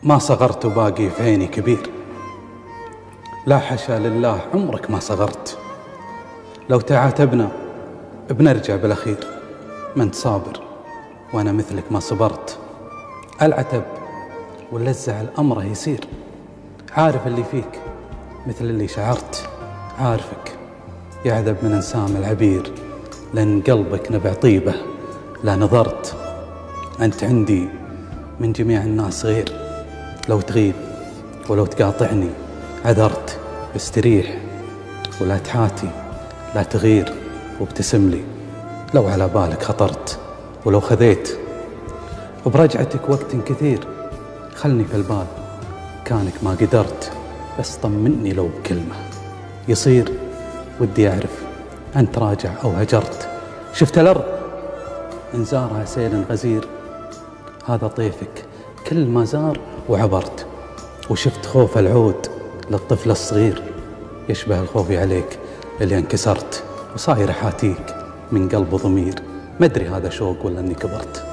ما صغرت وباقي في عيني كبير. لا حشا لله عمرك ما صغرت. لو تعاتبنا بنرجع بالأخير. ما انت صابر وأنا مثلك ما صبرت. العتب ولا الزعل أمره يصير. عارف اللي فيك مثل اللي شعرت. عارفك يعذب من انسام العبير، لأن قلبك نبع طيبة لا نظرت. أنت عندي من جميع الناس غير. لو تغيب ولو تقاطعني عذرت. استريح ولا تحاتي، لا تغير وابتسم لي. لو على بالك خطرت ولو خذيت برجعتك وقت كثير، خلني في البال كانك ما قدرت. بس طمني لو بكلمة يصير. ودي أعرف أنت راجع أو هجرت. شفت الأرض إن زارها سيل غزير، هذا طيفك كل ما زار وعبرت. وشفت خوف العود للطفل الصغير، يشبه الخوف عليك اللي انكسرت. وصاير حاتيك من قلب وضمير، ما أدري هذا شوق ولا أني كبرت.